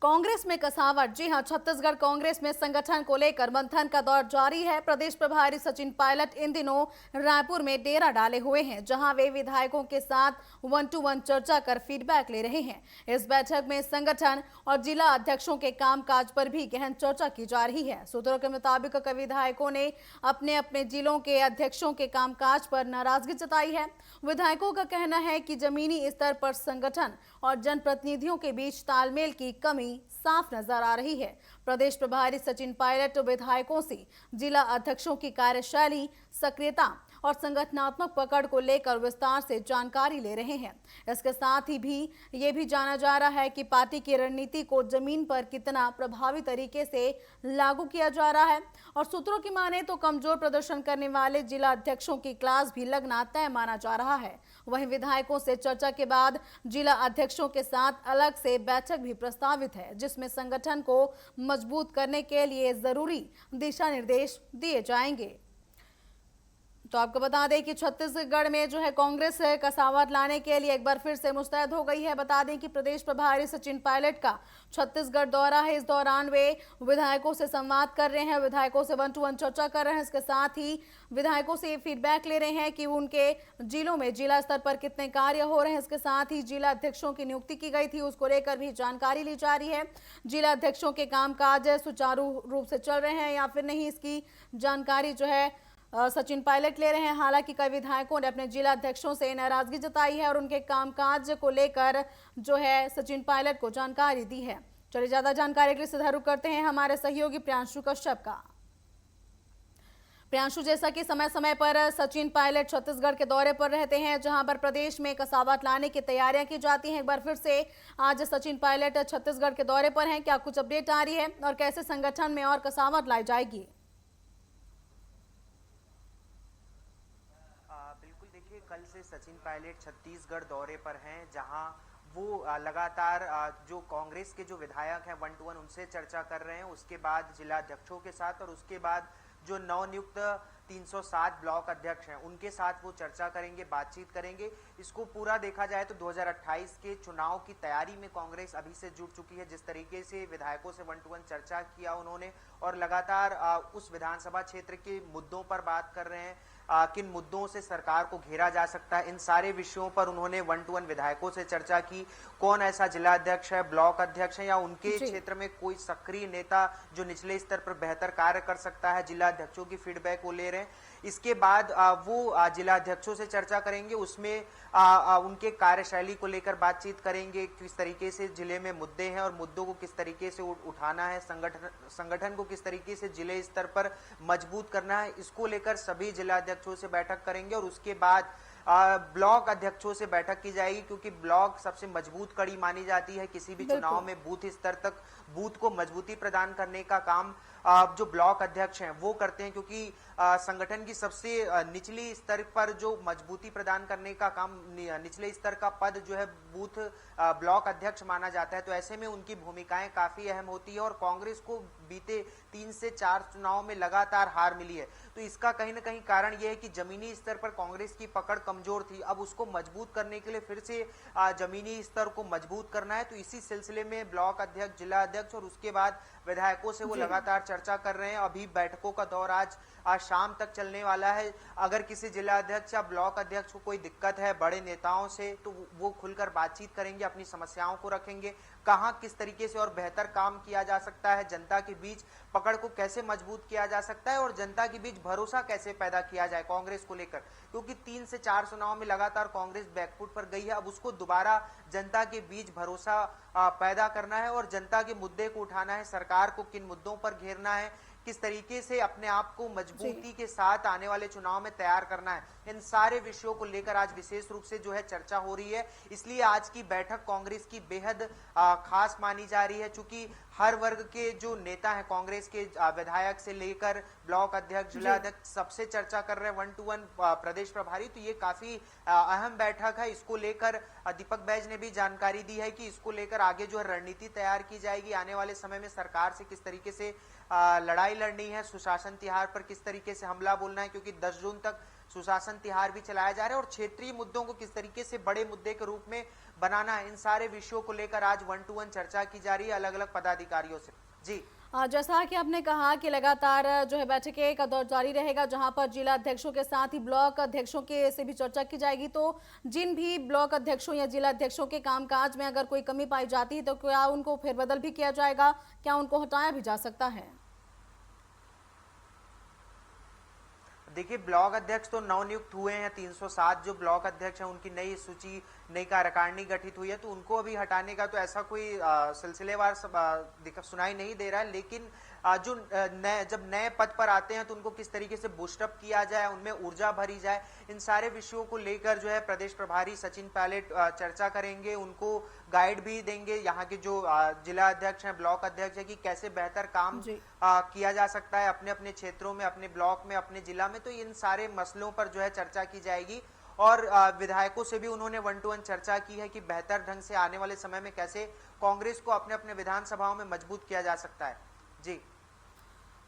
कांग्रेस में कसावट। जी हां, छत्तीसगढ़ कांग्रेस में संगठन को लेकर मंथन का दौर जारी है। प्रदेश प्रभारी सचिन पायलट इन दिनों रायपुर में डेरा डाले हुए हैं, जहां वे विधायकों के साथ 1-to-1 चर्चा कर फीडबैक ले रहे हैं। इस बैठक में संगठन और जिला अध्यक्षों के कामकाज पर भी गहन चर्चा की जा रही है। सूत्रों के मुताबिक कई विधायकों ने अपने अपने जिलों के अध्यक्षों के कामकाज पर नाराजगी जताई है। विधायकों का कहना है कि जमीनी स्तर पर संगठन और जनप्रतिनिधियों के बीच तालमेल की कमी साफ नजर आ रही है। प्रदेश प्रभारी सचिन पायलट विधायकों से जिला अध्यक्षों की कार्यशैली, सक्रियता और संगठनात्मक पकड़ को लेकर विस्तार से जानकारी ले रहे हैं। इसके साथ ही ये भी जाना जा रहा है कि पार्टी की रणनीति को जमीन पर कितना प्रभावी तरीके से लागू किया जा रहा है। और सूत्रों की माने तो कमजोर प्रदर्शन करने वाले जिला अध्यक्षों की क्लास भी लगना तय माना जा रहा है। वहीं विधायकों से चर्चा के बाद जिला अध्यक्षों के साथ अलग से बैठक भी प्रस्तावित है, जिसमें संगठन को मजबूत करने के लिए जरूरी दिशा निर्देश दिए जाएंगे। तो आपको बता दें कि छत्तीसगढ़ में जो है कांग्रेस कसावट लाने के लिए एक बार फिर से मुस्तैद हो गई है। बता दें कि प्रदेश प्रभारी सचिन पायलट का छत्तीसगढ़ दौरा है। इस दौरान वे विधायकों से संवाद कर रहे हैं, विधायकों से 1-to-1 चर्चा कर रहे हैं। इसके साथ ही विधायकों से ये फीडबैक ले रहे हैं कि उनके जिलों में जिला स्तर पर कितने कार्य हो रहे हैं। इसके साथ ही जिला अध्यक्षों की नियुक्ति की गई थी, उसको लेकर भी जानकारी ली जा रही है। जिला अध्यक्षों के कामकाज सुचारू रूप से चल रहे हैं या फिर नहीं, इसकी जानकारी जो है सचिन पायलट ले रहे हैं। हालांकि कई विधायकों ने अपने जिला अध्यक्षों से नाराजगी जताई है और उनके कामकाज को लेकर जो है सचिन पायलट को जानकारी दी है। चलिए ज्यादा जानकारी के लिए सीधा रुख करते हैं हमारे सहयोगी प्रियांशु कश्यप का। प्रियांशु, जैसा कि समय समय पर सचिन पायलट छत्तीसगढ़ के दौरे पर रहते हैं, जहां पर प्रदेश में कसावट लाने की तैयारियां की जाती हैं, एक बार फिर से आज सचिन पायलट छत्तीसगढ़ के दौरे पर हैं। क्या कुछ अपडेट आ रही है और कैसे संगठन में और कसावट लाई जाएगी? बिल्कुल, देखिए कल से सचिन पायलट छत्तीसगढ़ दौरे पर हैं, जहां वो लगातार जो कांग्रेस के जो विधायक हैं 1-to-1 उनसे चर्चा कर रहे हैं। उसके बाद जिला अध्यक्षों के साथ और उसके बाद जो नवनियुक्त 307 ब्लॉक अध्यक्ष हैं उनके साथ वो चर्चा करेंगे, बातचीत करेंगे। इसको पूरा देखा जाए तो 2028 के चुनाव की तैयारी में कांग्रेस अभी से जुट चुकी है। जिस तरीके से विधायकों से 1-to-1 चर्चा किया उन्होंने और लगातार उस विधानसभा क्षेत्र के मुद्दों पर बात कर रहे हैं, किन मुद्दों से सरकार को घेरा जा सकता है, इन सारे विषयों पर उन्होंने 1-to-1 विधायकों से चर्चा की। कौन ऐसा जिला अध्यक्ष है, ब्लॉक अध्यक्ष है या उनके क्षेत्र में कोई सक्रिय नेता जो निचले स्तर पर बेहतर कार्य कर सकता है, जिला अध्यक्षों की फीडबैक वो ले रहे हैं। इसके बाद वो जिला अध्यक्षों से चर्चा करेंगे, उसमें उनके कार्यशैली को लेकर बातचीत करेंगे, किस तरीके से जिले में मुद्दे हैं और मुद्दों को किस तरीके से उठाना है, संगठन को किस तरीके से जिले स्तर पर मजबूत करना है, इसको लेकर सभी जिला अध्यक्षों से बैठक करेंगे। और उसके बाद ब्लॉक अध्यक्षों से बैठक की जाएगी, क्योंकि ब्लॉक सबसे मजबूत कड़ी मानी जाती है किसी भी चुनाव में। बूथ स्तर तक बूथ को मजबूती प्रदान करने का काम जो ब्लॉक अध्यक्ष हैं वो करते हैं, क्योंकि संगठन की सबसे निचली स्तर पर जो मजबूती प्रदान करने का काम, निचले स्तर का पद जो है बूथ ब्लॉक अध्यक्ष माना जाता है। तो ऐसे में उनकी भूमिकाएं काफी अहम होती है और कांग्रेस को बीते 3 से 4 चुनाव में लगातार हार मिली है। तो इसका कहीं ना कहीं कारण यह है कि जमीनी स्तर पर कांग्रेस की पकड़ कमजोर थी। अब उसको मजबूत करने के लिए फिर से जमीनी स्तर को मजबूत करना है। तो इसी सिलसिले में ब्लॉक अध्यक्ष, जिला अध्यक्ष और उसके बाद विधायकों से वो लगातार चर्चा कर रहे हैं। अभी बैठकों का दौर आज शाम तक चलने वाला है। अगर किसी जिला अध्यक्ष या ब्लॉक अध्यक्ष को कोई दिक्कत है बड़े नेताओं से, तो वो खुलकर बातचीत करेंगे, अपनी समस्याओं को रखेंगे, कहां किस तरीके से और बेहतर काम किया जा सकता है, जनता के बीच पकड़ को कैसे मजबूत किया जा सकता है और जनता के बीच भरोसा कैसे पैदा किया जाए कांग्रेस को लेकर। क्योंकि 3 से 4 चुनाव में लगातार कांग्रेस बैकफुट पर गई है। अब उसको दोबारा जनता के बीच भरोसा पैदा करना है और जनता के मुद्दे को उठाना है, सरकार को किन मुद्दों पर घेरना है, किस तरीके से अपने आप को मजबूती के साथ आने वाले चुनाव में तैयार करना है, इन सारे विषयों को लेकर आज विशेष रूप से जो है चर्चा हो रही है। इसलिए आज की बैठक कांग्रेस की बेहद खास मानी जा रही है, क्योंकि हर वर्ग के जो नेता हैं कांग्रेस के, विधायक से लेकर ब्लॉक अध्यक्ष, जिला अध्यक्ष, सबसे चर्चा कर रहे हैं 1-to-1 प्रदेश प्रभारी। तो ये काफी अहम बैठक है। इसको लेकर दीपक बैज ने भी जानकारी दी है कि इसको लेकर आगे जो है रणनीति तैयार की जाएगी। आने वाले समय में सरकार से किस तरीके से लड़ाई लड़नी है, सुशासन तिहार पर किस तरीके से हमला बोलना है, क्योंकि 10 जून तक सुशासन तिहार भी चलाया जा रहा है और क्षेत्रीय मुद्दों को किस तरीके से बड़े मुद्दे के रूप में बनाना है, इन सारे विषयों को लेकर आज 1-to-1 चर्चा की जा रही है अलग अलग पदाधिकारियों से। जी जैसा कि आपने कहा कि लगातार जो है बैठकें का दौर जारी रहेगा, जहां पर जिला अध्यक्षों के साथ ही ब्लॉक अध्यक्षों के से भी चर्चा की जाएगी। तो जिन भी ब्लॉक अध्यक्षों या जिला अध्यक्षों के कामकाज में अगर कोई कमी पाई जाती है तो क्या उनको फेरबदल भी किया जाएगा, क्या उनको हटाया भी जा सकता है? देखिए, ब्लॉक अध्यक्ष तो नवनियुक्त हुए हैं। 307 जो ब्लॉक अध्यक्ष हैं उनकी नई सूची, नई कार्यकारिणी गठित हुई है, तो उनको अभी हटाने का तो ऐसा कोई सिलसिलेवार सुनाई नहीं दे रहा है। लेकिन जो जब नए पद पर आते हैं तो उनको किस तरीके से बूस्टअप किया जाए, उनमें ऊर्जा भरी जाए, इन सारे विषयों को लेकर जो है प्रदेश प्रभारी सचिन पायलट चर्चा करेंगे, उनको गाइड भी देंगे। यहाँ के जो जिला अध्यक्ष हैं, ब्लॉक अध्यक्ष है, कि कैसे बेहतर काम किया जा सकता है अपने अपने क्षेत्रों में, अपने ब्लॉक में, अपने जिला में। तो इन सारे मसलों पर जो है चर्चा की जाएगी और विधायकों से भी उन्होंने 1-to-1 चर्चा की है कि बेहतर ढंग से आने वाले समय में कैसे कांग्रेस को अपने अपने विधानसभाओं में मजबूत किया जा सकता है। जी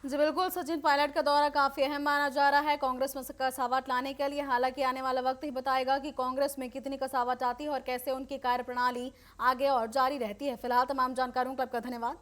बिल्कुल, सचिन पायलट का दौरा काफी अहम माना जा रहा है कांग्रेस में कसावट लाने के लिए। हालांकि आने वाला वक्त ही बताएगा कि कांग्रेस में कितनी कसावट आती है और कैसे उनकी कार्यप्रणाली आगे और जारी रहती है। फिलहाल तमाम जानकारियों का आपका धन्यवाद।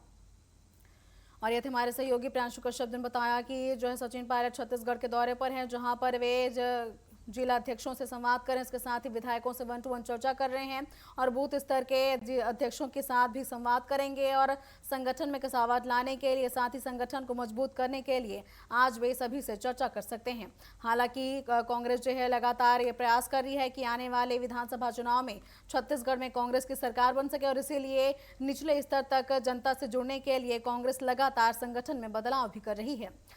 और ये थे हमारे सहयोगी प्रियांशु कश्यप ने बताया कि जो है सचिन पायलट छत्तीसगढ़ के दौरे पर हैं, जहां पर वे जिला अध्यक्षों से संवाद करें, इसके साथ ही विधायकों से 1-to-1 चर्चा कर रहे हैं और बूथ स्तर के अध्यक्षों के साथ भी संवाद करेंगे और संगठन में कसावट लाने के लिए, साथ ही संगठन को मजबूत करने के लिए आज वे सभी से चर्चा कर सकते हैं। हालांकि कांग्रेस जो है लगातार ये प्रयास कर रही है कि आने वाले विधानसभा चुनाव में छत्तीसगढ़ में कांग्रेस की सरकार बन सके और इसीलिए निचले स्तर तक जनता से जुड़ने के लिए कांग्रेस लगातार संगठन में बदलाव भी कर रही है।